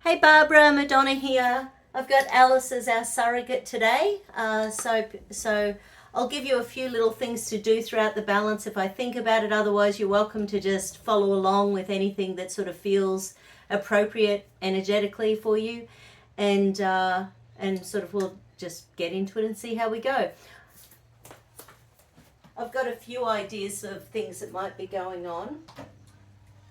Hey Barbara, Madonna here. I've got Alice as our surrogate today. So I'll give you a few little things to do throughout the balance if I think about it. Otherwise, you're welcome to just follow along with anything that sort of feels appropriate energetically for you, and sort of we'll just get into it and see how we go. I've got a few ideas of things that might be going on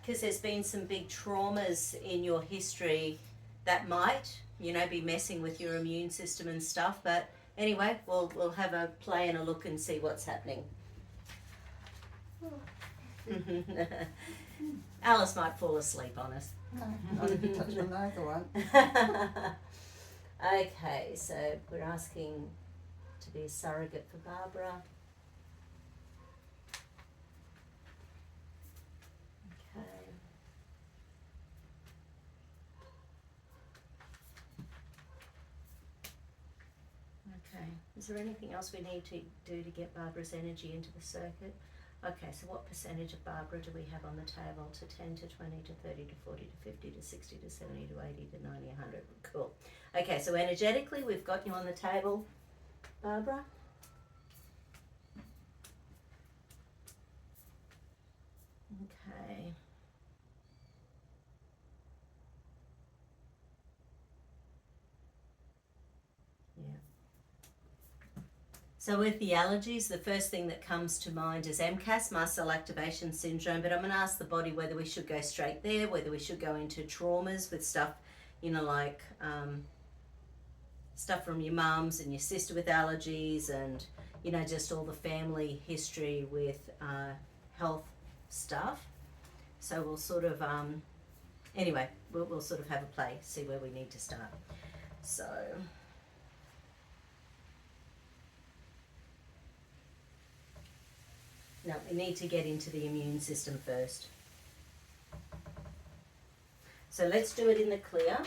because there's been some big traumas in your history that might, be messing with your immune system and stuff. But anyway, we'll have a play and a look and see what's happening. Alice might fall asleep on us. I didn't touch on either one. Okay, so we're asking to be a surrogate for Barbara. Okay, is there anything else we need to do to get Barbara's energy into the circuit? Okay, so what percentage of Barbara do we have on the table? To 10 to 20 to 30 to 40 to 50 to 60 to 70 to 80 to 90, 100. Cool. Okay, so energetically we've got you on the table, Barbara. Okay. So with the allergies, the first thing that comes to mind is MCAS, mast cell activation syndrome, but I'm going to ask the body whether we should go straight there, whether we should go into traumas with stuff, like stuff from your mums and your sister with allergies and, just all the family history with health stuff. So we'll sort of, anyway, we'll sort of have a play, see where we need to start. So... No, we need to get into the immune system first. So let's do it in the clear.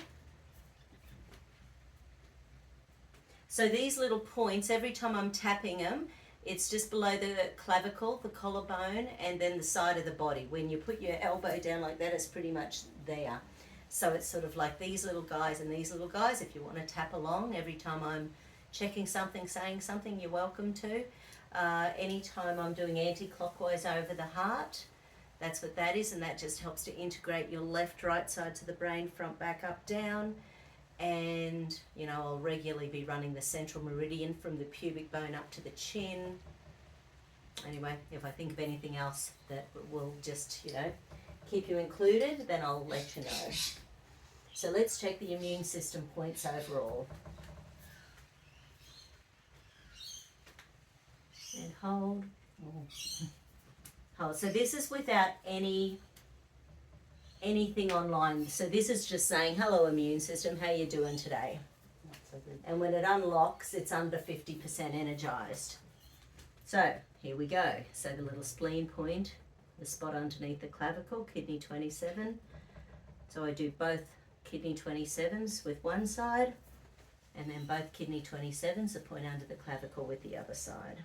So these little points, every time I'm tapping them, it's just below the clavicle, the collarbone, and then the side of the body. When you put your elbow down like that, it's pretty much there. So it's sort of like these little guys and these little guys. If you want to tap along, every time I'm checking something, saying something, you're welcome to. Anytime I'm doing anti-clockwise over the heart, that's what that is, and that just helps to integrate your left, right side to the brain, front, back, up, down. And, I'll regularly be running the central meridian from the pubic bone up to the chin. Anyway, if I think of anything else that will just, keep you included, then I'll let you know. So let's check the immune system points overall. And hold. Hold. So this is without anything online. So this is just saying, hello immune system, how you doing today? So and when it unlocks, it's under 50% energized. So here we go. So the little spleen point, the spot underneath the clavicle, kidney 27. So I do both kidney 27s with one side, and then both kidney 27s, the point under the clavicle with the other side.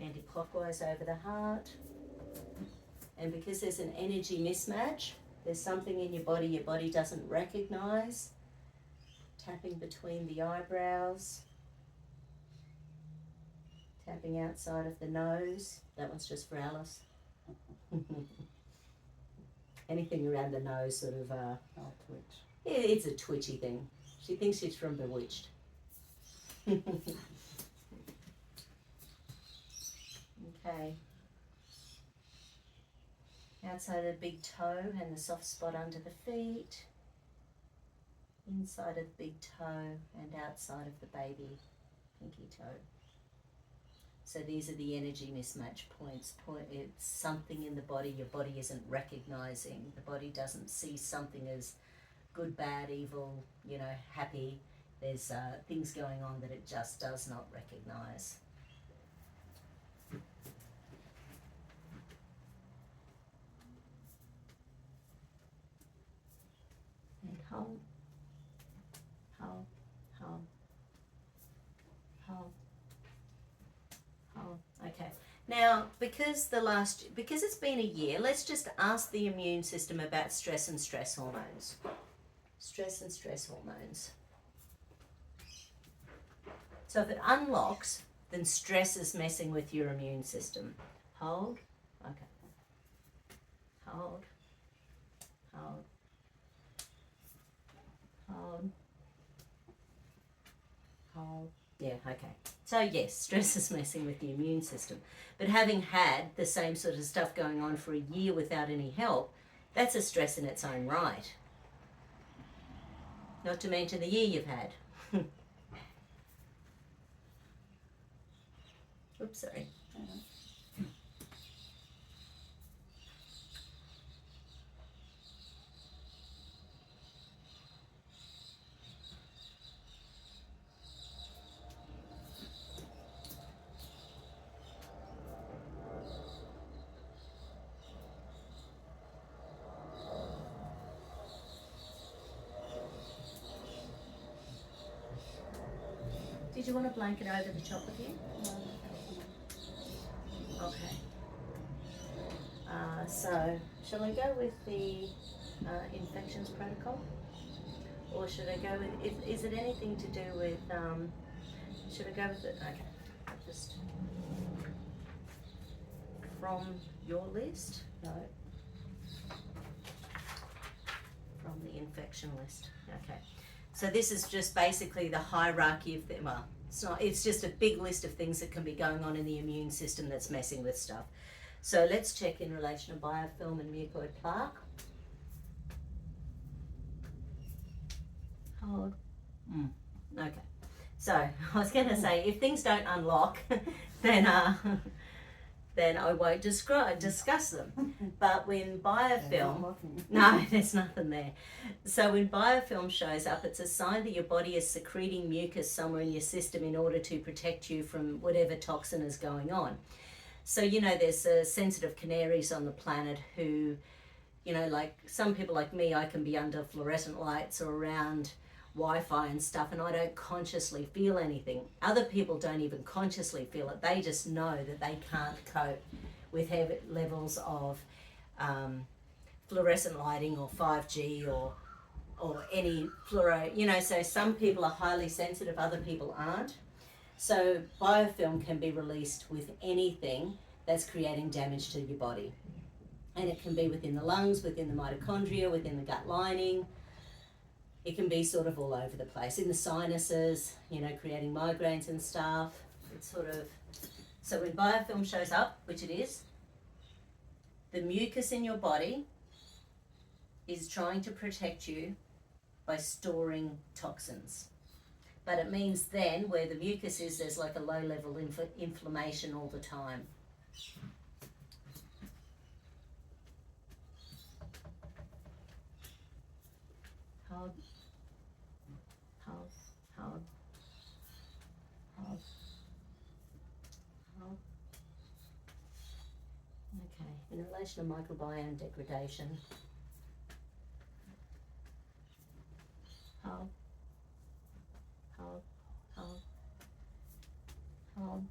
Anti-clockwise over the heart. And because there's an energy mismatch, there's something in your body doesn't recognize. Tapping between the eyebrows. Tapping outside of the nose. That one's just for Alice. Anything around the nose sort of... I'll twitch. Yeah, it's a twitchy thing. She thinks she's from Bewitched. Okay. Outside of the big toe and the soft spot under the feet. Inside of the big toe and outside of the baby pinky toe. So these are the energy mismatch points. It's something in the body your body isn't recognizing. The body doesn't see something as good, bad, evil, happy. There's things going on that it just does not recognize. And hold, hold, hold, hold, hold. Okay. Now, because it's been a year, let's just ask the immune system about stress and stress hormones. Stress and stress hormones. So if it unlocks, then stress is messing with your immune system. Hold. Okay. Hold. Hold. Hold. Hold. Yeah, okay. So yes, stress is messing with the immune system. But having had the same sort of stuff going on for a year without any help, that's a stress in its own right. Not to mention the year you've had. Oops, sorry. Did you want a blanket over the top again? Okay. So, shall I go with the infections protocol? Or should I go with, is it anything to do with, should I go with it? Okay, just from your list? No. From the infection list. Okay. So this is just basically the hierarchy of them. Well, it's just a big list of things that can be going on in the immune system that's messing with stuff. So let's check in relation to biofilm and mucoid plaque. Hold. Okay. So I was going to say, if things don't unlock, then I won't discuss them. But when biofilm, no, there's nothing there. So when biofilm shows up, it's a sign that your body is secreting mucus somewhere in your system in order to protect you from whatever toxin is going on. So, you know, there's sensitive canaries on the planet who, you know, like some people like me, I can be under fluorescent lights or around Wi-Fi and stuff, and I don't consciously feel anything. Other people don't even consciously feel it. They just know that they can't cope with heavy levels of fluorescent lighting or 5G or any fluoro, you know, so some people are highly sensitive, other people aren't. So biofilm can be released with anything that's creating damage to your body. And it can be within the lungs, within the mitochondria, within the gut lining. It can be sort of all over the place, in the sinuses, you know, creating migraines and stuff. It's sort of, so when biofilm shows up, which it is, the mucus in your body is trying to protect you by storing toxins. But it means then where the mucus is, there's like a low level inflammation all the time. Hold. Hold. Hold. Hold. Hold. Okay, in relation to microbiome degradation. Hold. Hold. Hold. Hold.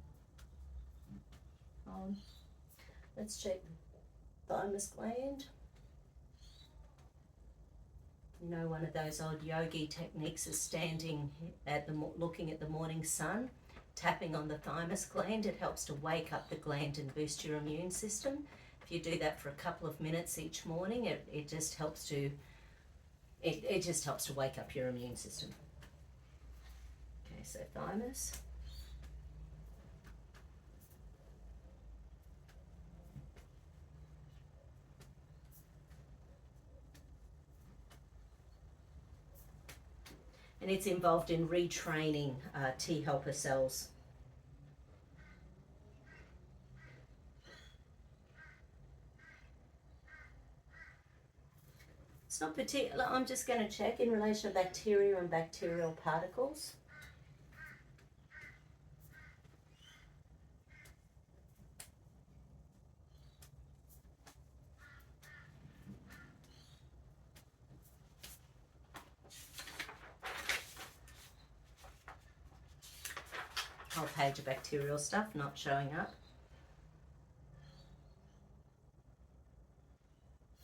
Hold. Let's check thymus gland. You know, one of those old yogi techniques is standing at looking at the morning sun, tapping on the thymus gland. It helps to wake up the gland and boost your immune system. If you do that for a couple of minutes each morning, it just helps to it just helps to wake up your immune system. Okay, so thymus. And it's involved in retraining T helper cells. It's not particular. I'm just going to check in relation to bacteria and bacterial particles. Whole page of bacterial stuff not showing up.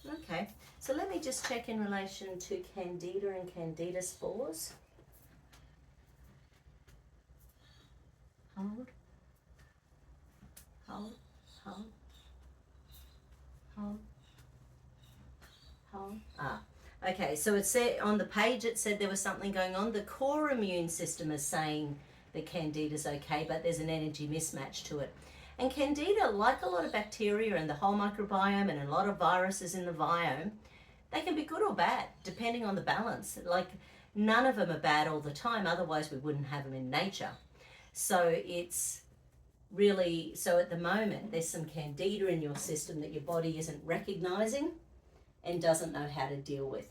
Okay, so let me just just check in relation to Candida and Candida spores. Hold. Hold. Hold. Hold. Hold. Ah. Okay, so it said on the page it said there was something going on. The core immune system is saying that Candida's okay, but there's an energy mismatch to it. And Candida, like a lot of bacteria and the whole microbiome and a lot of viruses in the biome, they can be good or bad depending on the balance. Like none of them are bad all the time, otherwise we wouldn't have them in nature. So it's really, so at the moment there's some Candida in your system that your body isn't recognizing and doesn't know how to deal with.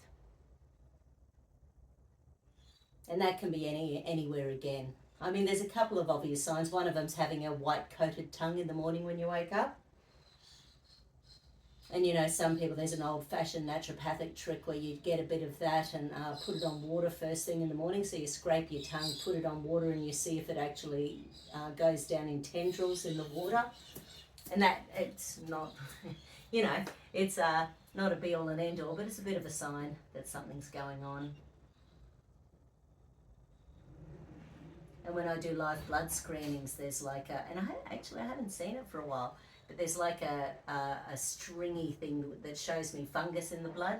And that can be anywhere again. I mean, there's a couple of obvious signs. One of them's having a white coated tongue in the morning when you wake up. And you know, some people, there's an old fashioned naturopathic trick where you get a bit of that and put it on water first thing in the morning. So you scrape your tongue, put it on water, and you see if it actually goes down in tendrils in the water. And that, it's not, you know, it's not a be all and end all, but it's a bit of a sign that something's going on. And when I do live blood screenings, there's like a, and I haven't seen it for a while, but there's like a stringy thing that shows me fungus in the blood.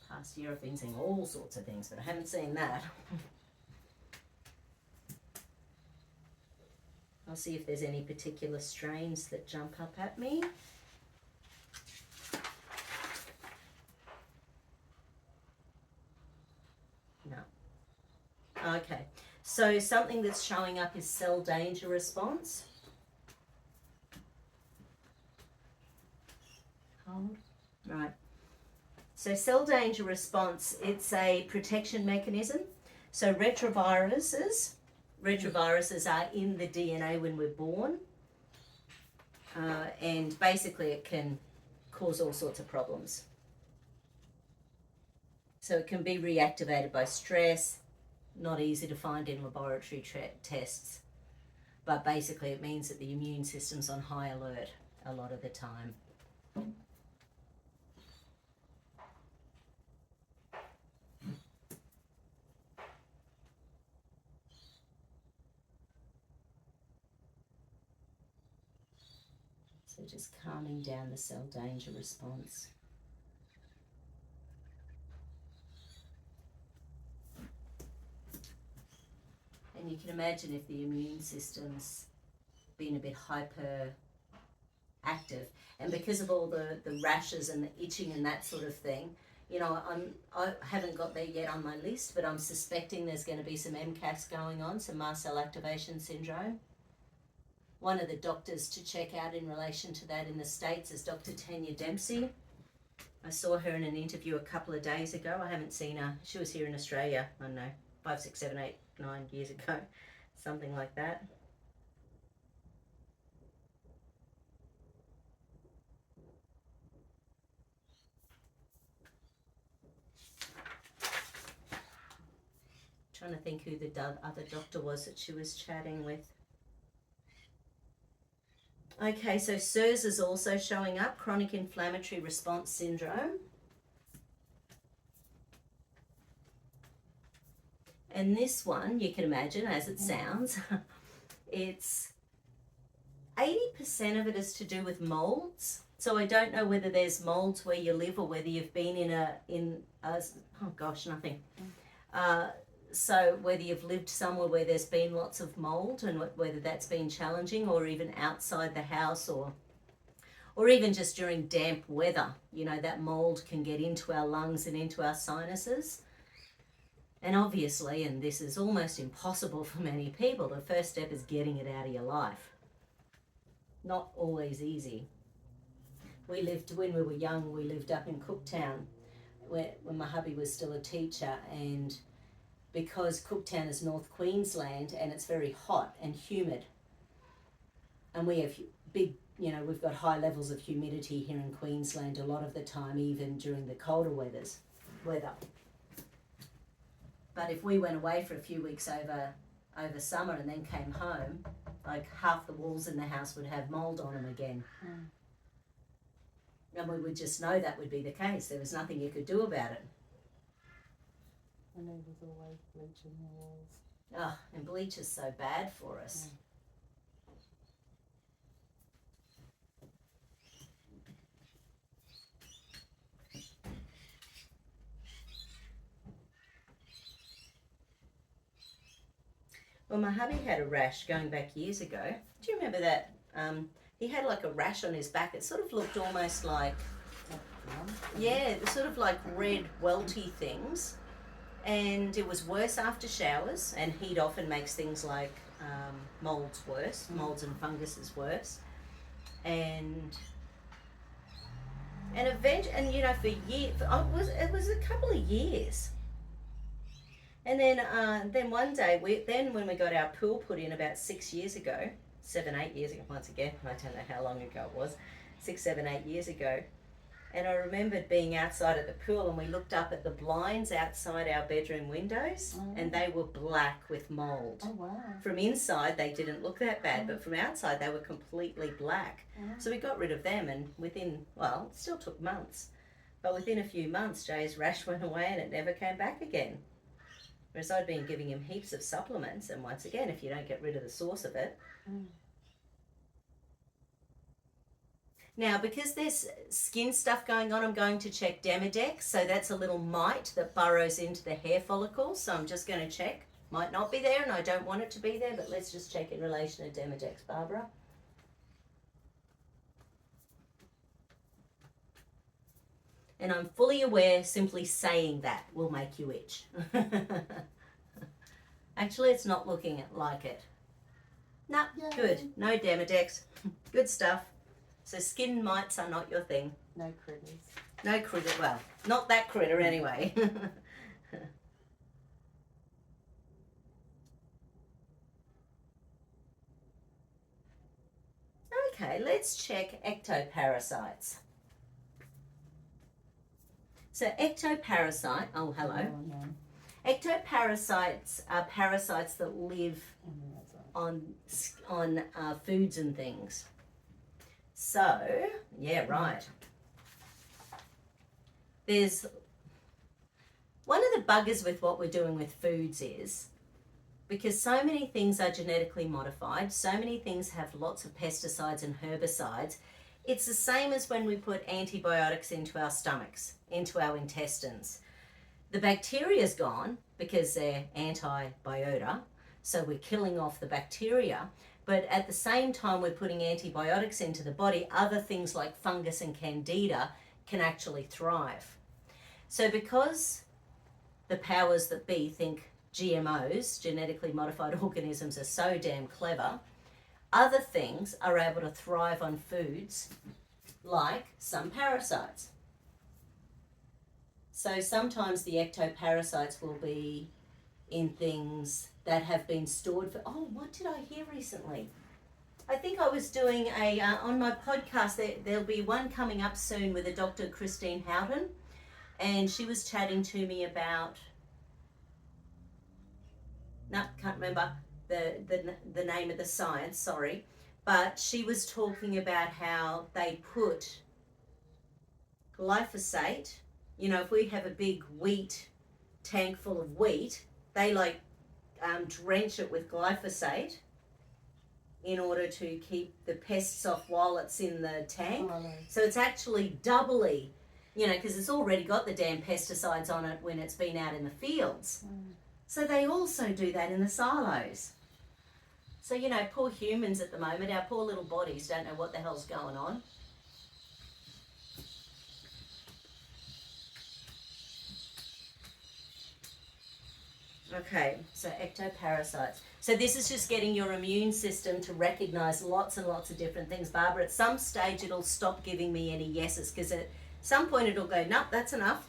Past year I've been seeing all sorts of things, but I haven't seen that. I'll see if there's any particular strains that jump up at me. No. Okay, so something that's showing up is cell danger response. Hold. Right. So cell danger response, it's a protection mechanism. So retroviruses are in the DNA when we're born. And basically it can cause all sorts of problems. So it can be reactivated by stress, not easy to find in laboratory tests. But basically it means that the immune system's on high alert a lot of the time. So just calming down the cell danger response. And you can imagine if the immune system's been a bit hyper active, and because of all the rashes and the itching and that sort of thing, you know, I haven't got there yet on my list, but I'm suspecting there's going to be some MCAS going on, some mast cell activation syndrome. One of the doctors to check out in relation to that in the States is Dr. Tanya Dempsey. I saw her in an interview a couple of days ago. I haven't seen her. She was here in Australia, I don't know, 5, 6, 7, 8, 9 years ago, something like that. Trying to think who the other doctor was that she was chatting with. Okay, so CIRS is also showing up, chronic inflammatory response syndrome. And this one, you can imagine, as it sounds, it's 80% of it is to do with molds. So I don't know whether there's molds where you live or whether you've been so whether you've lived somewhere where there's been lots of mold and whether that's been challenging, or even outside the house, or even just during damp weather. You know, that mold can get into our lungs and into our sinuses. And obviously, and this is almost impossible for many people, the first step is getting it out of your life. Not always easy. When we were young, we lived up in Cooktown when my hubby was still a teacher, and because Cooktown is North Queensland and it's very hot and humid, and we have we've got high levels of humidity here in Queensland a lot of the time, even during the colder weather. But if we went away for a few weeks over summer and then came home, like half the walls in the house would have mold on them again. And we would just know that would be the case. There was nothing you could do about it. And there was always bleaching the walls. Oh, and bleach is so bad for us. Well, my hubby had a rash going back years ago. Do you remember that? He had like a rash on his back. It sort of looked almost like, yeah, sort of like red welty things. And it was worse after showers, and heat often makes things like molds worse, molds and funguses worse. And eventually, and you know, for years, it was a couple of years. And then one day, when we got our pool put in about 6 years ago, 7, 8 years ago, once again, I don't know how long ago it was, 6, 7, 8 years ago. And I remembered being outside at the pool, and we looked up at the blinds outside our bedroom windows, and they were black with mold. Oh, wow. From inside, they didn't look that bad, but from outside, they were completely black. So we got rid of them, and within, well, it still took months, but within a few months, Jay's rash went away and it never came back again. Whereas I'd been giving him heaps of supplements, and once again, if you don't get rid of the source of it. Now, because there's skin stuff going on, I'm going to check Demodex. So that's a little mite that burrows into the hair follicles. So I'm just going to check. Might not be there, and I don't want it to be there, but let's just check in relation to Demodex, Barbara. And I'm fully aware simply saying that will make you itch. Actually, it's not looking like it. No, Yay. Good. No Demodex. Good stuff. So skin mites are not your thing. No critters. No critter. Well, not that critter anyway. Okay, let's check ectoparasites. So ectoparasite, oh hello. Ectoparasites are parasites that live on foods and things. So, yeah, right. There's one of the buggers with what we're doing with foods is because so many things are genetically modified, so many things have lots of pesticides and herbicides. It's the same as when we put antibiotics into our stomachs, into our intestines. The bacteria's gone because they're antibiota, so we're killing off the bacteria, but at the same time we're putting antibiotics into the body, other things like fungus and candida can actually thrive. So because the powers that be think GMOs, genetically modified organisms, are so damn clever, other things are able to thrive on foods like some parasites. So sometimes the ectoparasites will be in things that have been stored for, oh, what did I hear recently? I think I was doing on my podcast, there'll be one coming up soon with a Dr. Christine Houghton, and she was chatting to me about, no, can't remember the name of the science, sorry, but she was talking about how they put glyphosate, you know, if we have a big wheat tank full of wheat, they drench it with glyphosate in order to keep the pests off while it's in the tank. Oh, no. So it's actually doubly, you know, because it's already got the damn pesticides on it when it's been out in the fields. So they also do that in the silos. So, you know, poor humans at the moment, our poor little bodies don't know what the hell's going on. Okay, so ectoparasites. So this is just getting your immune system to recognize lots and lots of different things. Barbara, at some stage it'll stop giving me any yeses because at some point it'll go, nope, that's enough.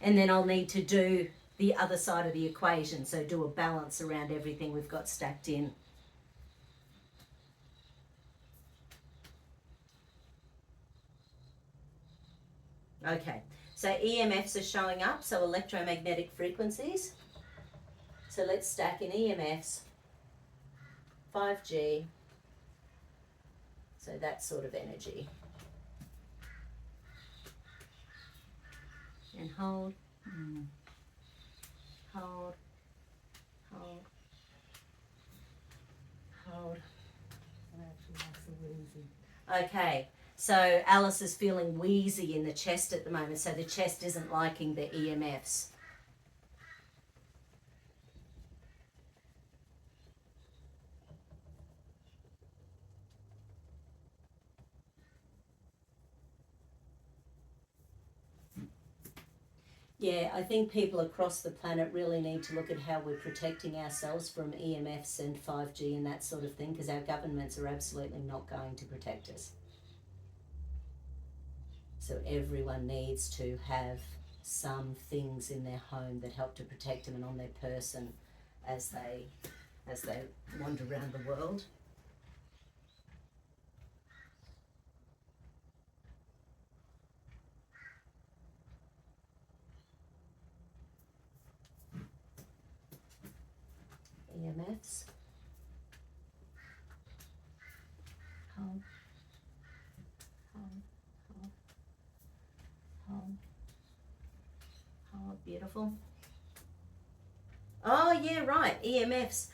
And then I'll need to do the other side of the equation, so do a balance around everything we've got stacked in. Okay, so EMFs are showing up, so electromagnetic frequencies. So let's stack in EMFs, 5G. So that sort of energy. And hold, hold, hold, hold. That actually makes it easy. Okay, so Alice is feeling wheezy in the chest at the moment, so the chest isn't liking the EMFs. Yeah, I think people across the planet really need to look at how we're protecting ourselves from EMFs and 5G and that sort of thing, because our governments are absolutely not going to protect us. So everyone needs to have some things in their home that help to protect them and on their person as they wander around the world. EMFs. Hold. Hold. Hold. Hold. Hold. Beautiful. Oh yeah, right. EMFs.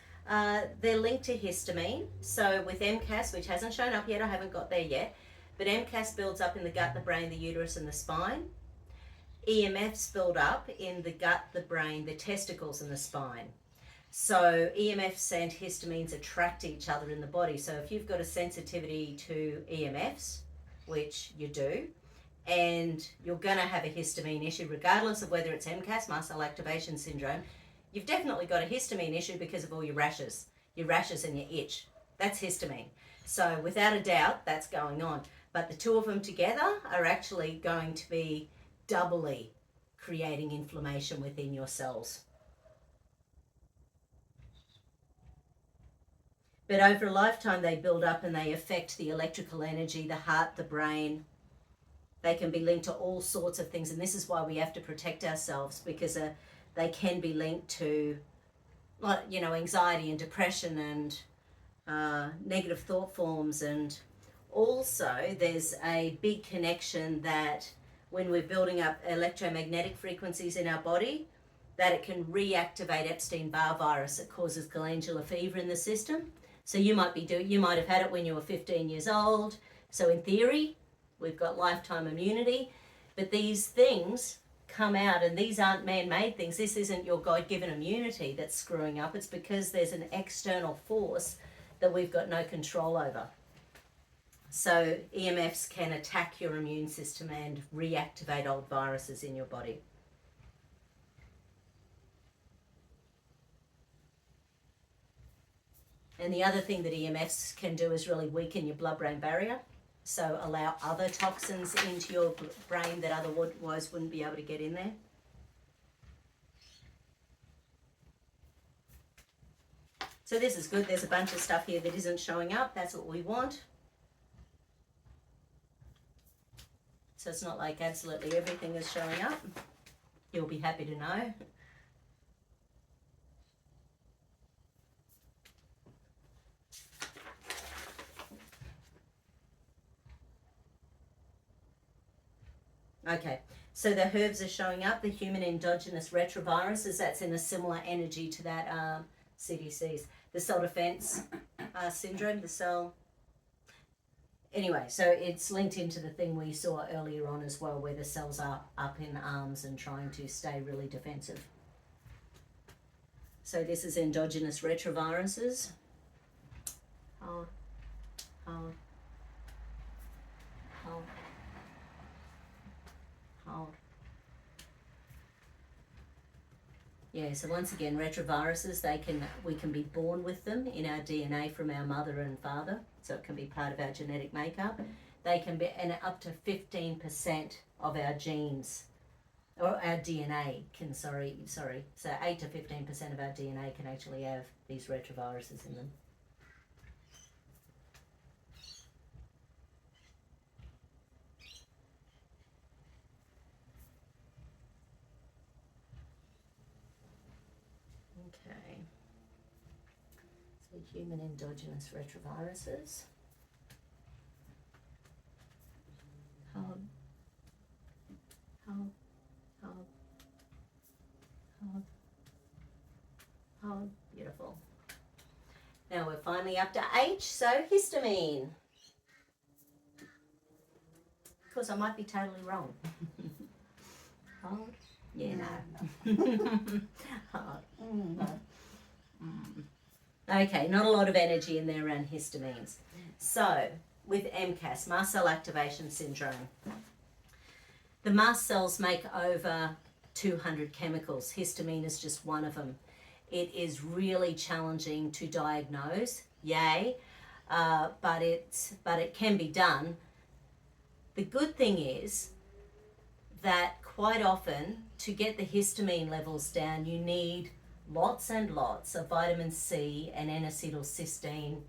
They're linked to histamine. So with MCAS, which hasn't shown up yet, I haven't got there yet, but MCAS builds up in the gut, the brain, the uterus, and the spine. EMFs build up in the gut, the brain, the testicles, and the spine. So EMFs and histamines attract each other in the body. So if you've got a sensitivity to EMFs, which you do, and you're going to have a histamine issue, regardless of whether it's MCAS, mast cell activation syndrome, you've definitely got a histamine issue because of all your rashes and your itch. That's histamine. So without a doubt, that's going on. But the two of them together are actually going to be doubly creating inflammation within your cells. But over a lifetime, they build up and they affect the electrical energy, the heart, the brain. They can be linked to all sorts of things. And this is why we have to protect ourselves, because they can be linked to, anxiety and depression and negative thought forms. And also there's a big connection that when we're building up electromagnetic frequencies in our body, that it can reactivate Epstein-Barr virus. It causes glandular fever in the system. So you might have had it when you were 15 years old. So in theory, we've got lifetime immunity, but these things come out, and these aren't man-made things. This isn't your God-given immunity that's screwing up. It's because there's an external force that we've got no control over. So EMFs can attack your immune system and reactivate old viruses in your body. And the other thing that EMFs can do is really weaken your blood-brain barrier. So allow other toxins into your brain that otherwise wouldn't be able to get in there. So this is good. There's a bunch of stuff here that isn't showing up. That's what we want. So it's not like absolutely everything is showing up. You'll be happy to know. Okay, so the herbs are showing up. The human endogenous retroviruses, that's in a similar energy to that CDC's. The cell defense syndrome, the cell... Anyway, so it's linked into the thing we saw earlier on as well, where the cells are up in arms and trying to stay really defensive. So this is endogenous retroviruses. Hold, hold, hold, hold. Yeah, so once again, retroviruses, we can be born with them in our DNA from our mother and father, so it can be part of our genetic makeup. They can be, and up to 15% of our genes, or our DNA can, so 8 to 15% of our DNA can actually have these retroviruses in them. Okay, so human endogenous retroviruses. me up to H, so histamine. Of course, I might be totally wrong. Hold. Yeah, no. Hold. No. Okay, not a lot of energy in there around histamines. So, with MCAS, mast cell activation syndrome, the mast cells make over 200 chemicals. Histamine is just one of them. It is really challenging to diagnose, yay, but it can be done. The good thing is that quite often, to get the histamine levels down, you need lots and lots of vitamin C and N-acetylcysteine,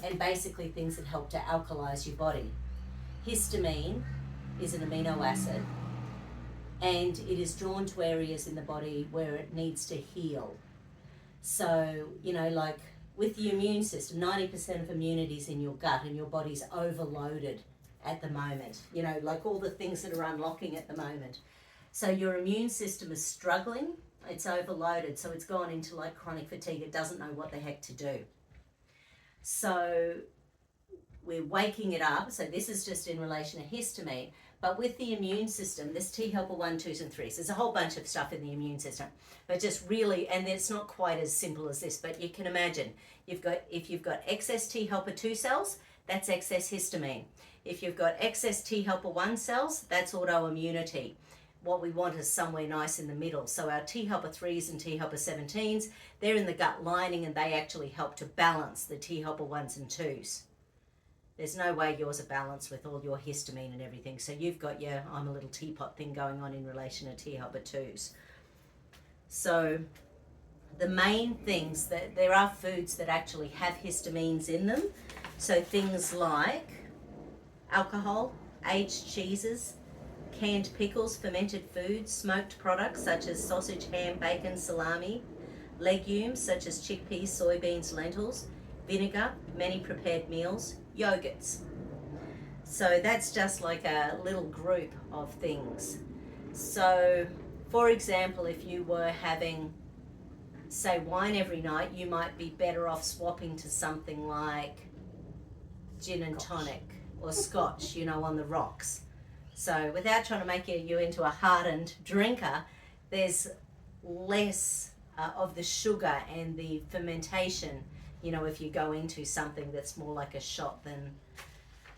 and basically things that help to alkalize your body. Histamine is an amino acid, and it is drawn to areas in the body where it needs to heal. So, you know, like with the immune system, 90% of immunity is in your gut, and your body's overloaded at the moment. You know, like all the things that are unlocking at the moment. So your immune system is struggling, it's overloaded, so it's gone into like chronic fatigue. It doesn't know what the heck to do. So we're waking it up. So this is just in relation to histamine. But with the immune system, there's T helper 1, 2s, and 3s. There's a whole bunch of stuff in the immune system. But just really, and it's not quite as simple as this, but you can imagine, if you've got excess T helper 2 cells, that's excess histamine. If you've got excess T helper 1 cells, that's autoimmunity. What we want is somewhere nice in the middle. So our T helper 3s and T helper 17s, they're in the gut lining, and they actually help to balance the T helper 1s and 2s. There's no way yours are balanced with all your histamine and everything. So you've got your I'm a little teapot thing going on in relation to T helper 2s. So the main things, that there are foods that actually have histamines in them. So things like alcohol, aged cheeses, canned pickles, fermented foods, smoked products such as sausage, ham, bacon, salami, legumes such as chickpeas, soybeans, lentils, vinegar, many prepared meals, yogurts. So that's just like a little group of things. So, for example, if you were having, say, wine every night, you might be better off swapping to something like gin and tonic or scotch, you know, on the rocks. So without trying to make you into a hardened drinker, there's less of the sugar and the fermentation, you know, if you go into something that's more like a shot than...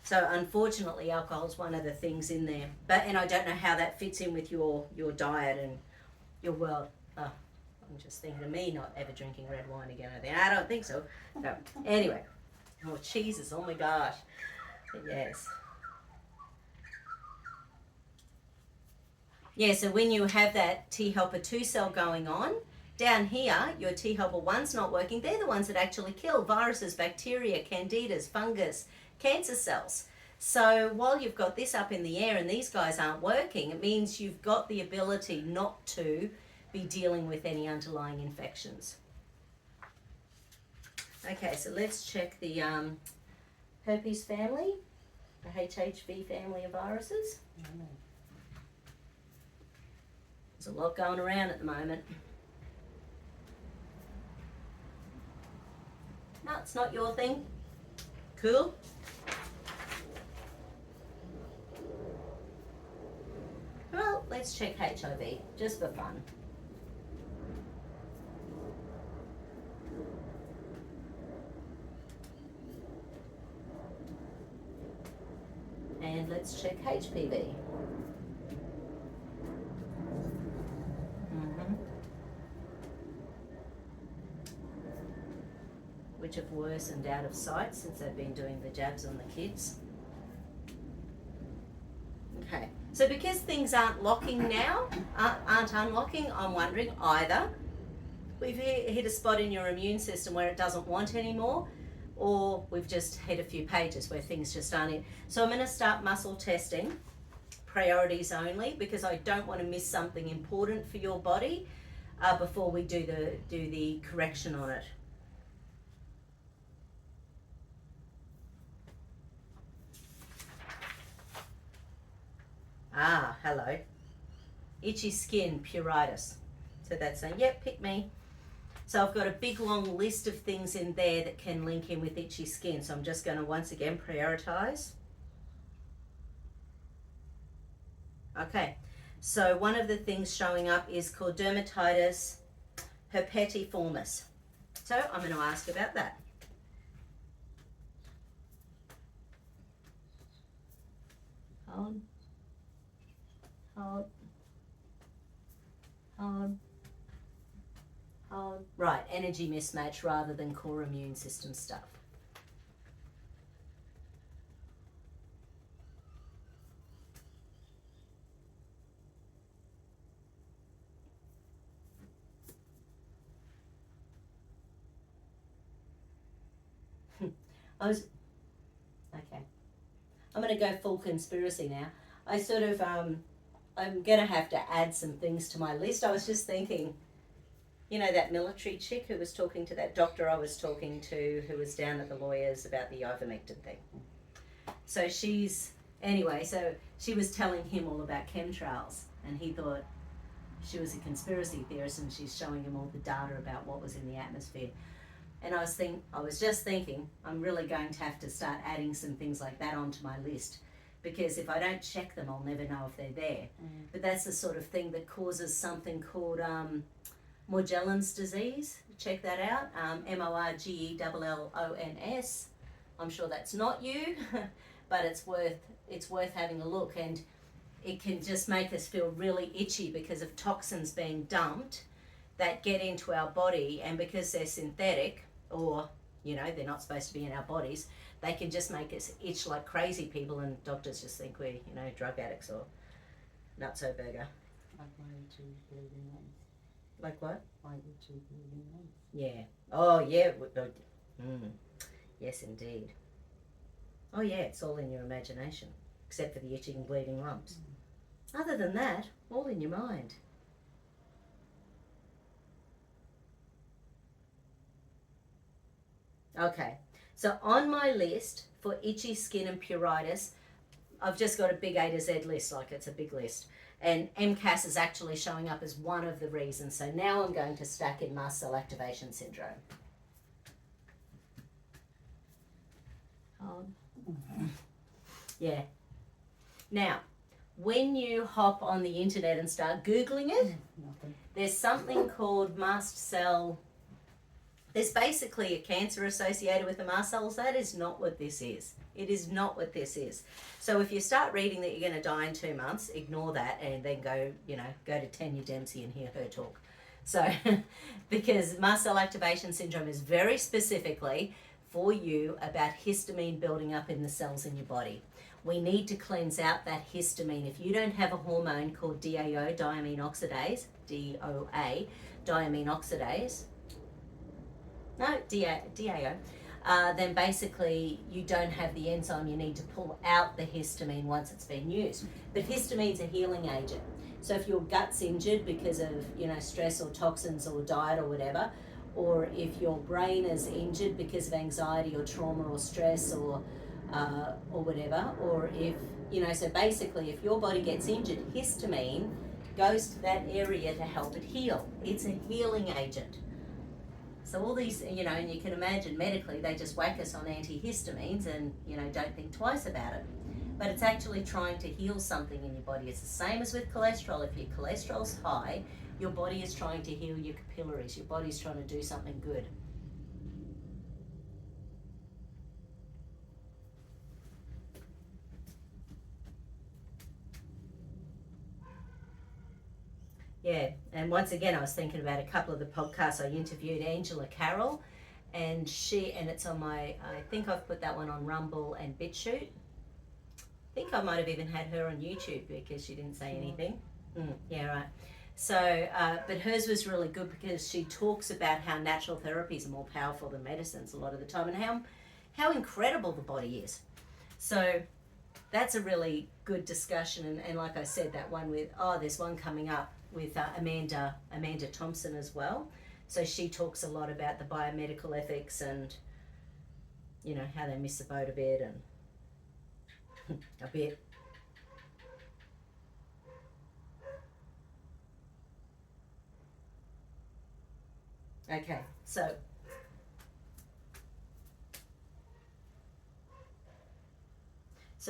So unfortunately, alcohol is one of the things in there. And I don't know how that fits in with your diet and your world. I'm just thinking of me not ever drinking red wine again. I don't think so. No. Anyway. Oh, cheeses. Oh my gosh. Yes. Yeah, so when you have that T helper 2 cell going on, down here, your T helper 1's not working. They're the ones that actually kill viruses, bacteria, candidas, fungus, cancer cells. So while you've got this up in the air and these guys aren't working, it means you've got the ability not to be dealing with any underlying infections. Okay, so let's check the herpes family, the HHV family of viruses. There's a lot going around at the moment. No, it's not your thing. Cool. Well, let's check HIV, just for fun. And let's check HPV. Which have worsened out of sight since they've been doing the jabs on the kids. Okay, so because things aren't locking now, aren't unlocking, I'm wondering either we've hit a spot in your immune system where it doesn't want anymore, or we've just hit a few pages where things just aren't in. So I'm going to start muscle testing, priorities only, because I don't want to miss something important for your body before we do the correction on it. Ah, hello. Itchy skin, pruritus. So that's saying, yep, pick me. So I've got a big long list of things in there that can link in with itchy skin. So I'm just going to once again prioritize. Okay, so one of the things showing up is called dermatitis herpetiformis. So I'm going to ask about that. Hold. Right, energy mismatch rather than core immune system stuff. Okay. I'm going to go full conspiracy now. I'm going to have to add some things to my list. I was just thinking, you know, that military chick who was talking to that doctor I was talking to who was down at the lawyers about the ivermectin thing. So she was telling him all about chemtrails, and he thought she was a conspiracy theorist, and she's showing him all the data about what was in the atmosphere. And I was just thinking, I'm really going to have to start adding some things like that onto my list, because if I don't check them, I'll never know if they're there. But that's the sort of thing that causes something called Morgellons disease. Check that out, Morgellons. I'm sure that's not you, but it's worth having a look, and it can just make us feel really itchy because of toxins being dumped that get into our body, and because they're synthetic, or they're not supposed to be in our bodies, they can just make us itch like crazy people, and doctors just think we're drug addicts or nutso burger. Like my itchy bleeding ones. Like what? My itchy bleeding ones. Yeah. Oh yeah. Yes, indeed. Oh yeah, it's all in your imagination, except for the itching and bleeding lumps. Other than that, all in your mind. Okay, so on my list for itchy skin and pruritus, I've just got a big A to Z list, like it's a big list. And MCAS is actually showing up as one of the reasons. So now I'm going to stack in mast cell activation syndrome. Yeah. Now, when you hop on the internet and start Googling it, there's something called mast cell. There's basically a cancer associated with the mast cells. That is not what this is. It is not what this is. So if you start reading that you're going to die in 2 months, ignore that and then go to Tanya Dempsey and hear her talk. So, because mast cell activation syndrome is very specifically for you about histamine building up in the cells in your body. We need to cleanse out that histamine. If you don't have a hormone called DAO, diamine oxidase, DOA, diamine oxidase, DAO, then basically you don't have the enzyme you need to pull out the histamine once it's been used. But histamine's a healing agent. So if your gut's injured because of stress or toxins or diet or whatever, or if your brain is injured because of anxiety or trauma or stress or whatever, or if so basically if your body gets injured, histamine goes to that area to help it heal. It's a healing agent. So all these, and you can imagine medically they just whack us on antihistamines and, don't think twice about it. But it's actually trying to heal something in your body. It's the same as with cholesterol. If your cholesterol's high, your body is trying to heal your capillaries. Your body's trying to do something good. Yeah, and once again, I was thinking about a couple of the podcasts. I interviewed Angela Carroll, and it's on I think I've put that one on Rumble and BitChute. I think I might have even had her on YouTube because she didn't say anything. Yeah, right. So, but hers was really good because she talks about how natural therapies are more powerful than medicines a lot of the time, and how incredible the body is. So that's a really good discussion, and like I said, that one with, there's one coming up with Amanda Thompson as well. So she talks a lot about the biomedical ethics and, how they miss the boat a bit and a bit. Okay, so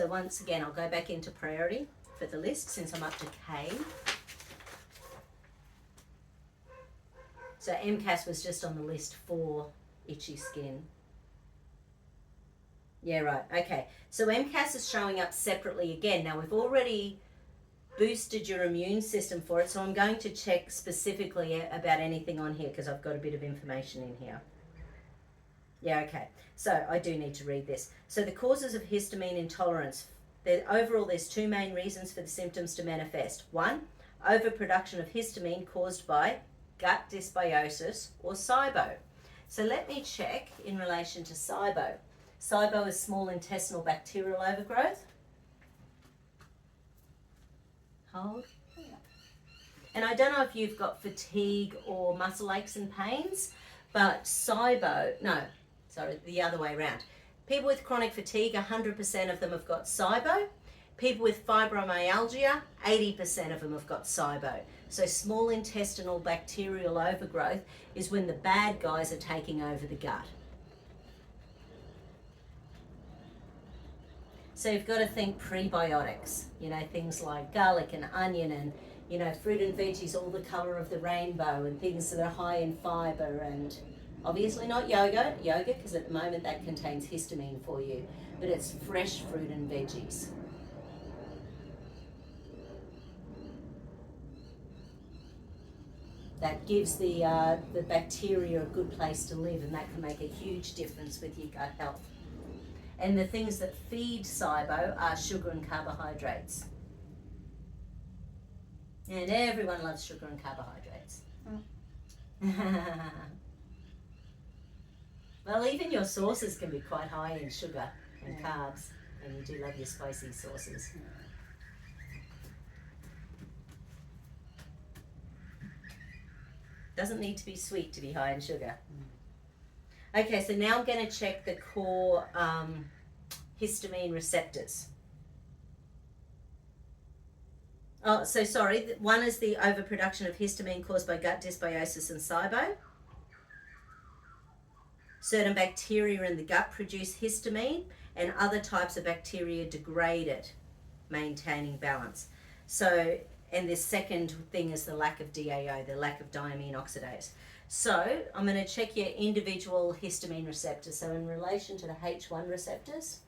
once again, I'll go back into priority for the list since I'm up to K. So MCAS was just on the list for itchy skin. Yeah, right. Okay. So MCAS is showing up separately again. Now we've already boosted your immune system for it, so I'm going to check specifically about anything on here because I've got a bit of information in here. Yeah, okay. So I do need to read this. So the causes of histamine intolerance. Overall, there's two main reasons for the symptoms to manifest. One, overproduction of histamine caused by gut dysbiosis or SIBO. So let me check in relation to SIBO. SIBO is small intestinal bacterial overgrowth. Hold. And I don't know if you've got fatigue or muscle aches and pains, but SIBO, no, sorry, the other way around. People with chronic fatigue, 100% of them have got SIBO. People with fibromyalgia, 80% of them have got SIBO. So small intestinal bacterial overgrowth is when the bad guys are taking over the gut. So you've got to think prebiotics, you know, things like garlic and onion and, you know, fruit and veggies, all the colour of the rainbow and things that are high in fibre, and obviously not yogurt because at the moment that contains histamine for you, but it's fresh fruit and veggies. That gives the bacteria a good place to live, and that can make a huge difference with your gut health. And the things that feed SIBO are sugar and carbohydrates. And everyone loves sugar and carbohydrates. Well, even your sauces can be quite high in sugar and carbs, and you do love your spicy sauces. Doesn't need to be sweet to be high in sugar. Okay, so now I'm going to check the core histamine receptors. Oh, so sorry. One is the overproduction of histamine caused by gut dysbiosis and SIBO. Certain bacteria in the gut produce histamine, and other types of bacteria degrade it, maintaining balance. So, and the second thing is the lack of DAO, the lack of diamine oxidase. So I'm going to check your individual histamine receptors. So in relation to the H1 receptors,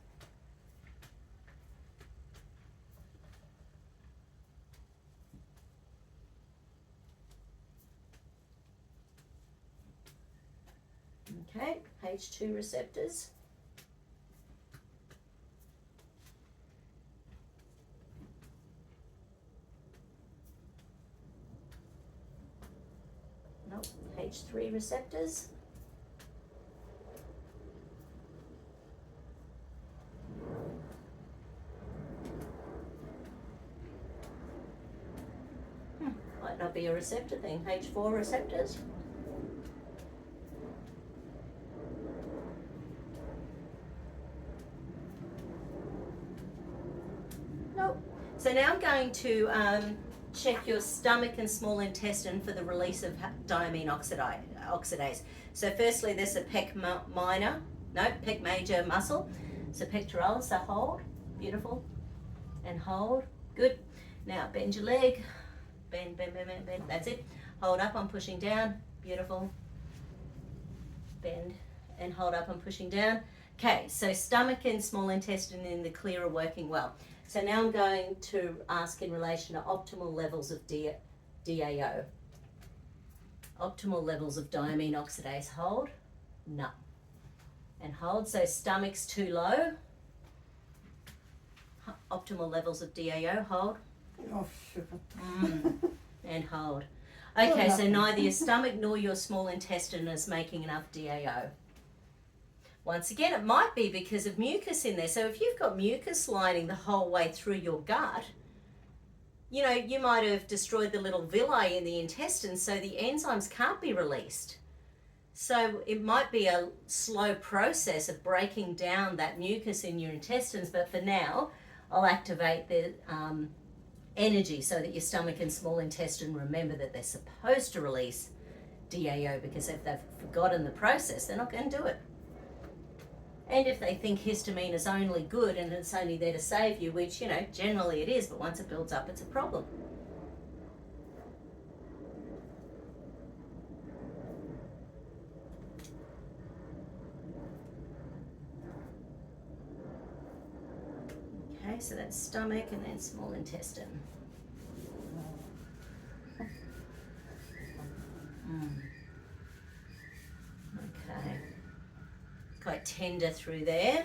okay, H2 receptors, nope, H3 receptors, might not be a receptor thing, H4 receptors. Nope. So now I'm going to check your stomach and small intestine for the release of diamine oxidase. So firstly, there's a pec major muscle. So pectoralis, so hold, beautiful, and hold, good. Now bend your leg, bend, that's it. Hold up, I'm pushing down, beautiful. Bend and hold up, I'm pushing down. Okay, so stomach and small intestine in the clear are working well. So now I'm going to ask in relation to optimal levels of DAO. Optimal levels of diamine oxidase, hold, no. And hold, so stomach's too low. Optimal levels of DAO, hold. Oh, sugar. And hold. Okay, so neither your stomach nor your small intestine is making enough DAO. Once again, it might be because of mucus in there. So if you've got mucus lining the whole way through your gut, you know, you might have destroyed the little villi in the intestine, so the enzymes can't be released. So it might be a slow process of breaking down that mucus in your intestines, but for now, I'll activate the energy so that your stomach and small intestine remember that they're supposed to release DAO, because if they've forgotten the process, they're not going to do it. And if they think histamine is only good and it's only there to save you, which, you know, generally it is, but once it builds up, it's a problem. Okay, so that's stomach and then small intestine. Okay. Quite tender through there.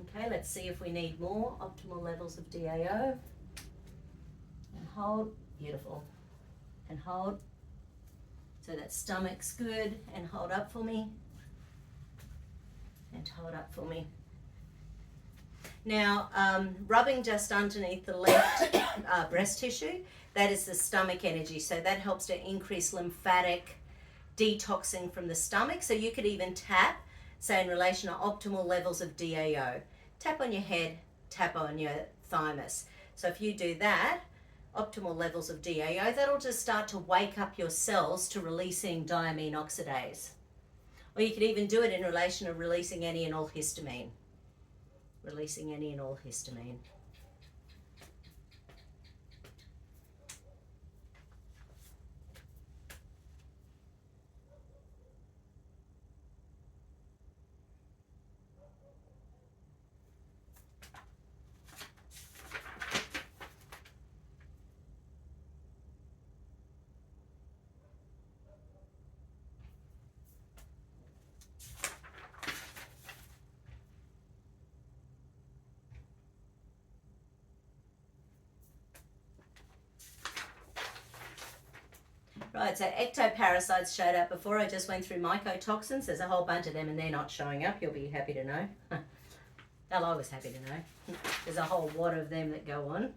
Okay, let's see if we need more optimal levels of DAO. And hold, beautiful. And hold. So that stomach's good, and hold up for me. And hold up for me. Now, rubbing just underneath the left breast tissue, that is the stomach energy. So that helps to increase lymphatic detoxing from the stomach. So you could even tap, say in relation to optimal levels of DAO. Tap on your head, tap on your thymus. So if you do that, optimal levels of DAO, that'll just start to wake up your cells to releasing diamine oxidase. Or you could even do it in relation to releasing any and all histamine. Releasing any and all histamine. Right, so ectoparasites showed up before. I just went through mycotoxins. There's a whole bunch of them and they're not showing up. You'll be happy to know. Well, I was happy to know. There's a whole wad of them that go on.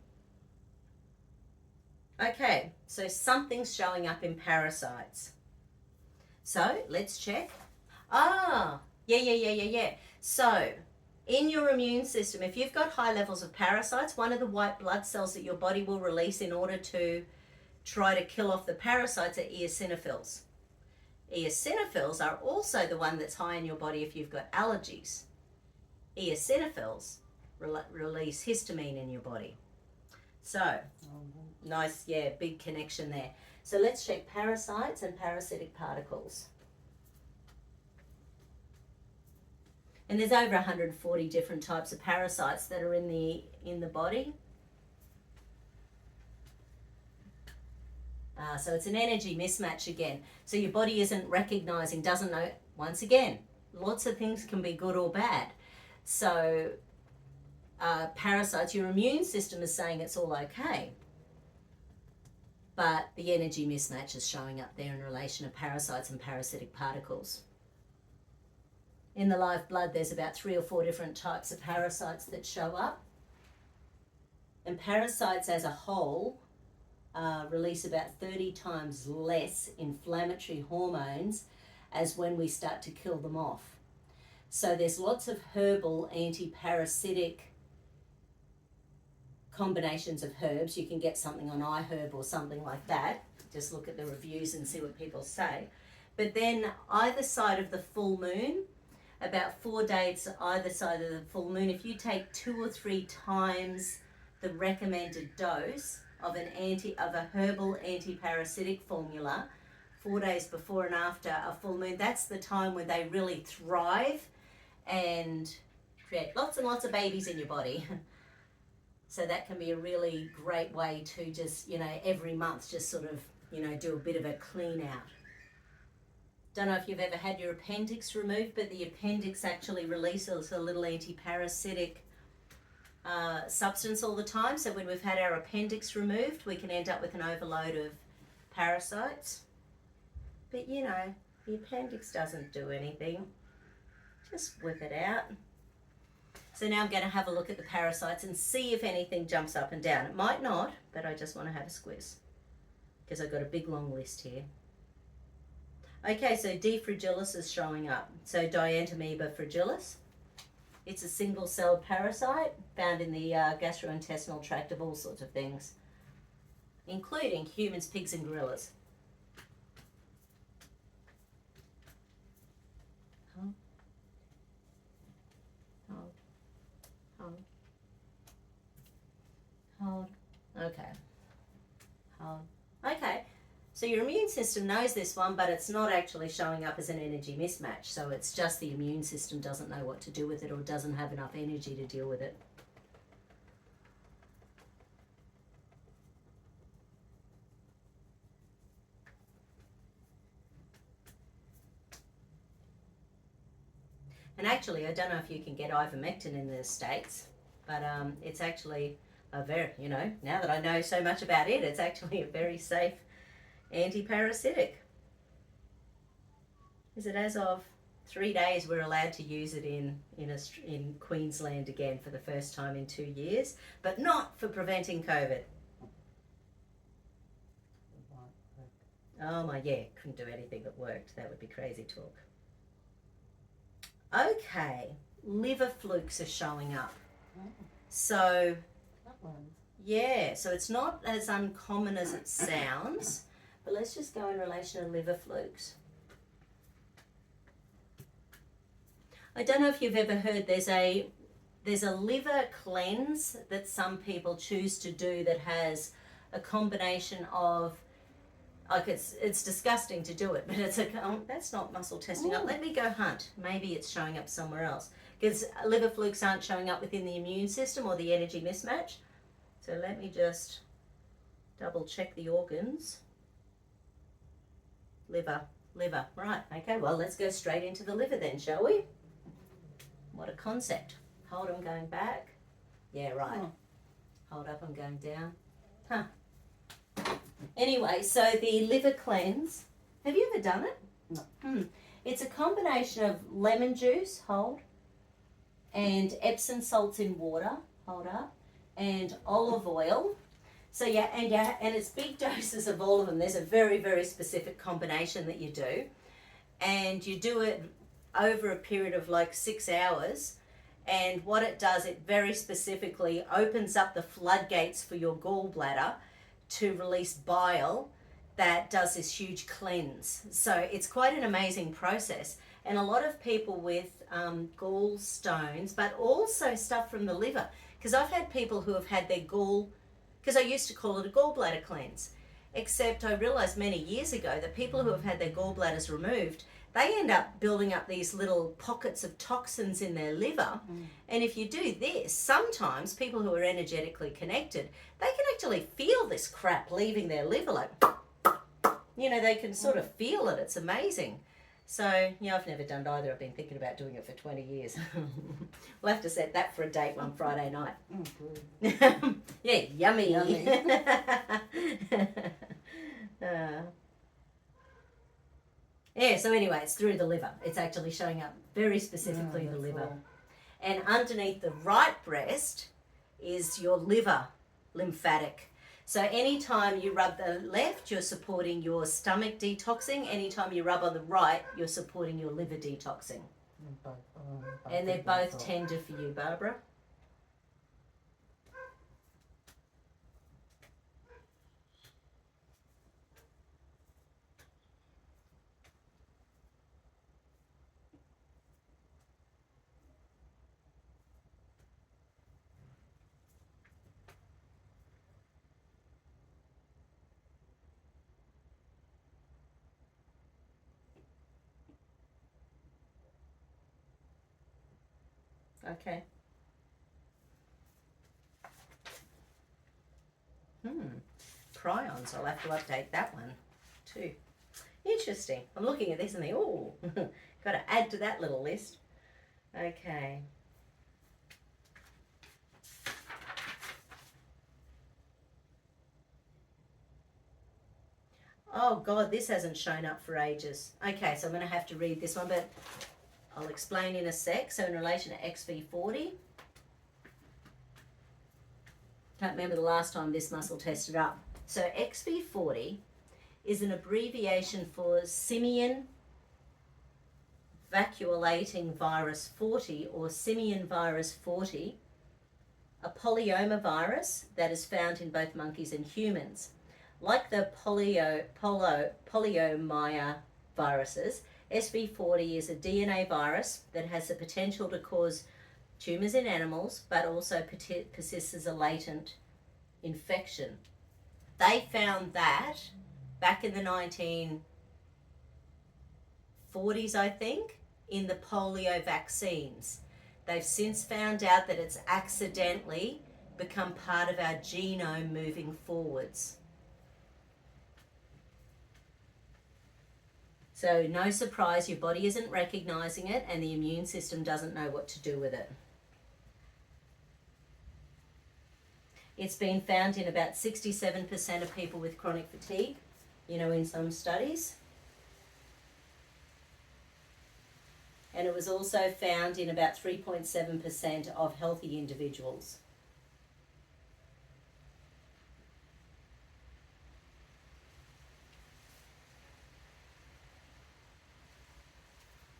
Okay, so something's showing up in parasites. So let's check. Yeah. So in your immune system, if you've got high levels of parasites, one of the white blood cells that your body will release in order to try to kill off the parasites are eosinophils. Eosinophils are also the one that's high in your body if you've got allergies. Eosinophils release histamine in your body. So, nice, yeah, big connection there. So let's check parasites and parasitic particles. And there's over 140 different types of parasites that are in the body. So it's an energy mismatch again. So your body isn't recognizing, doesn't know, once again, lots of things can be good or bad. So parasites, your immune system is saying it's all okay. But the energy mismatch is showing up there in relation to parasites and parasitic particles. In the live blood, there's about 3 or 4 different types of parasites that show up. And parasites as a whole release about 30 times less inflammatory hormones as when we start to kill them off. So there's lots of herbal anti-parasitic combinations of herbs. You can get something on iHerb or something like that. Just look at the reviews and see what people say. But then either side of the full moon, about 4 days either side of the full moon, if you take 2 or 3 times the recommended dose of a herbal anti-parasitic formula 4 days before and after a full moon, that's the time when they really thrive and create lots and lots of babies in your body. So that can be a really great way to just, every month just sort of, do a bit of a clean out. Don't know if you've ever had your appendix removed, but the appendix actually releases a little anti-parasitic substance all the time. So when we've had our appendix removed, we can end up with an overload of parasites. But the appendix doesn't do anything. Just whip it out. So now I'm going to have a look at the parasites and see if anything jumps up and down. It might not, but I just want to have a squiz because I've got a big long list here. Okay, so D. fragilis is showing up. So Dientamoeba fragilis. It's a single-celled parasite found in the gastrointestinal tract of all sorts of things, including humans, pigs, and gorillas. Hold. Okay. Hold. Okay. So your immune system knows this one, but it's not actually showing up as an energy mismatch. So it's just the immune system doesn't know what to do with it or doesn't have enough energy to deal with it. And actually, I don't know if you can get ivermectin in the States, but it's actually a very, now that I know so much about it, it's actually a very safe anti-parasitic. Is it as of 3 days we're allowed to use it in Queensland again for the first time in 2 years, but not for preventing COVID. Oh my, yeah, couldn't do anything that worked. That would be crazy talk. Okay, liver flukes are showing up. So, yeah, so it's not as uncommon as it sounds, but let's just go in relation to liver flukes. I don't know if you've ever heard there's a liver cleanse that some people choose to do that has a combination of, like it's disgusting to do it, but it's that's not muscle testing up. Let me go hunt. Maybe it's showing up somewhere else because liver flukes aren't showing up within the immune system or the energy mismatch. So let me just double check the organs. Liver, right. Okay, well, let's go straight into the liver then, shall we? What a concept. Hold, I'm going back. Yeah, right. Hold up, I'm going down. Huh. Anyway, so the liver cleanse, have you ever done it? No. It's a combination of lemon juice, hold, and Epsom salts in water, hold up, and olive oil. So and it's big doses of all of them. There's a very, very specific combination that you do. And you do it over a period of like 6 hours. And what it does, it very specifically opens up the floodgates for your gallbladder to release bile that does this huge cleanse. So it's quite an amazing process. And a lot of people with gallstones, but also stuff from the liver, because I've had people who have had their because I used to call it a gallbladder cleanse, except I realized many years ago that people who have had their gallbladders removed, they end up building up these little pockets of toxins in their liver. And if you do this, sometimes people who are energetically connected, they can actually feel this crap leaving their liver, like, they can sort of feel it. It's amazing. So, I've never done either. I've been thinking about doing it for 20 years. We'll have to set that for a date one Friday night. Yeah, yummy. Yeah, so anyway, it's through the liver. It's actually showing up very specifically the liver. Cool. And underneath the right breast is your liver lymphatic. So anytime you rub the left, you're supporting your stomach detoxing. Anytime you rub on the right, you're supporting your liver detoxing. And they're both tender for you, Barbara. Okay. Prions, I'll have to update that one too. Interesting. I'm looking at this and think, oh, got to add to that little list. Okay. Oh God, this hasn't shown up for ages. Okay, so I'm going to have to read this one, but I'll explain in a sec. So in relation to XV40, can't remember the last time this muscle tested up. So XV40 is an abbreviation for simian vacuolating virus 40 or simian virus 40, a polyoma virus that is found in both monkeys and humans. Like the poliomyelitis viruses, SV40 is a DNA virus that has the potential to cause tumours in animals, but also persists as a latent infection. They found that back in the 1940s, I think, in the polio vaccines. They've since found out that it's accidentally become part of our genome moving forwards. So no surprise, your body isn't recognizing it and the immune system doesn't know what to do with it. It's been found in about 67% of people with chronic fatigue, in some studies. And it was also found in about 3.7% of healthy individuals.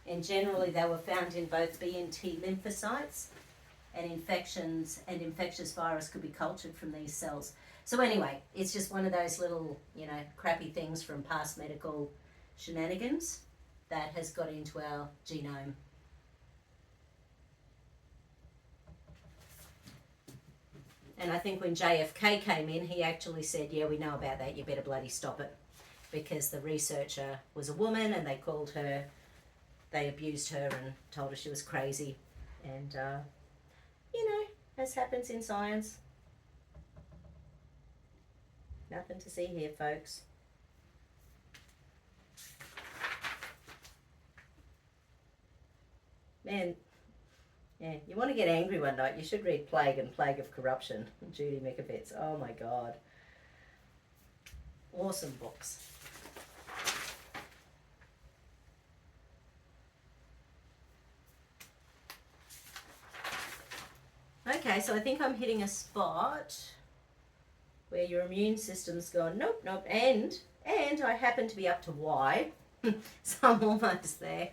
And generally they were found in both B and T lymphocytes, and infectious virus could be cultured from these cells. So anyway, it's just one of those little, crappy things from past medical shenanigans that has got into our genome. And I think when JFK came in, he actually said, yeah, we know about that, you better bloody stop it. Because the researcher was a woman and they abused her and told her she was crazy. And, as happens in science, nothing to see here, folks. Man, yeah, you want to get angry one night, you should read Plague and Plague of Corruption, Judy Mikovits. Oh my God. Awesome books. Okay, so I think I'm hitting a spot where your immune system's gone, nope, and I happen to be up to Y, so I'm almost there.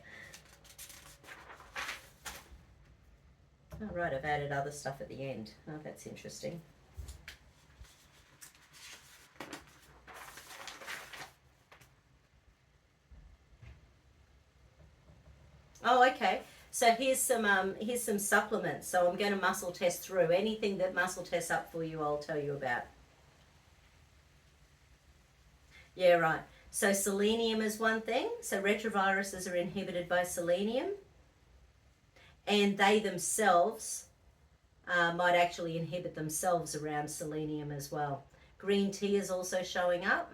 Oh, right, I've added other stuff at the end. Oh, that's interesting. Oh, okay. So here's some supplements. So I'm going to muscle test through. Anything that muscle tests up for you, I'll tell you about. Yeah, right. So selenium is one thing. So retroviruses are inhibited by selenium. And they themselves might actually inhibit themselves around selenium as well. Green tea is also showing up.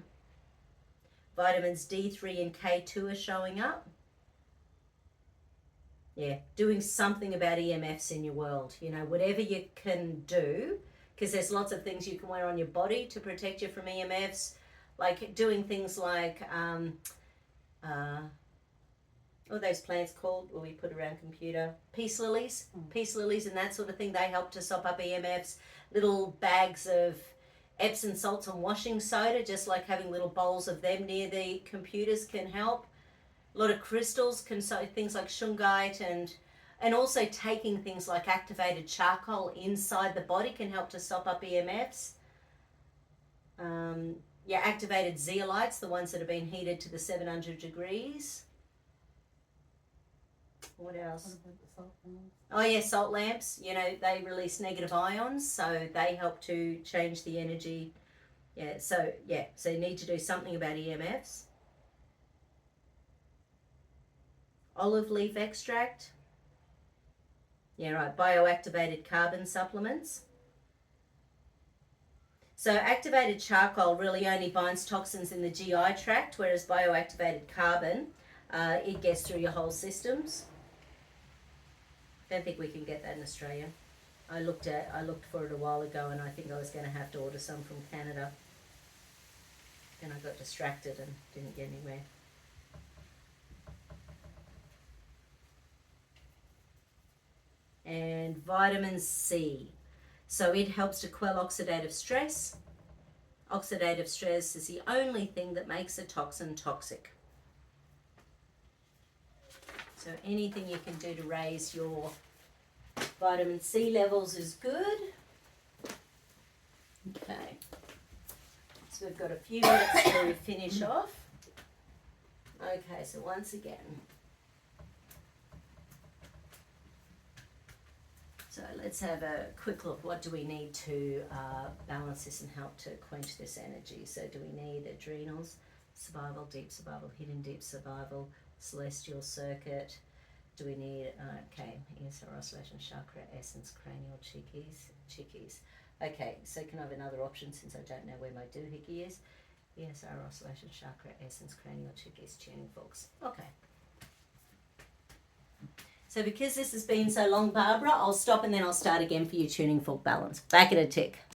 Vitamins D3 and K2 are showing up. Yeah, doing something about EMFs in your world. Whatever you can do, because there's lots of things you can wear on your body to protect you from EMFs, like doing things like, what are those plants called where we put around computer? Peace lilies. Peace lilies and that sort of thing, they help to stop up EMFs. Little bags of Epsom salts and washing soda, just like having little bowls of them near the computers can help. A lot of crystals, things like shungite, and also taking things like activated charcoal inside the body can help to stop up EMFs. Activated zeolites, the ones that have been heated to the 700 degrees. What else? Oh yeah, salt lamps. They release negative ions, so they help to change the energy. So you need to do something about EMFs. Olive leaf extract. Yeah, right, bioactivated carbon supplements. So activated charcoal really only binds toxins in the GI tract, whereas bioactivated carbon, it gets through your whole systems. Don't think we can get that in Australia. I looked for it a while ago and I think I was going to have to order some from Canada. Then I got distracted and didn't get anywhere. And vitamin C. So it helps to quell oxidative stress. Oxidative stress is the only thing that makes a toxin toxic. So anything you can do to raise your vitamin C levels is good. Okay. So we've got a few minutes to finish off. Okay, so once again. So let's have a quick look. What do we need to balance this and help to quench this energy? So do we need adrenals, survival, deep survival, hidden deep survival, celestial circuit? Do we need, okay, ESR oscillation chakra, essence, cranial, chickies. Okay, so can I have another option since I don't know where my doohickey is? ESR oscillation chakra, essence, cranial, chickies, tuning forks. Okay. So because this has been so long, Barbara, I'll stop and then I'll start again for you tuning fork balance. Back in a tick.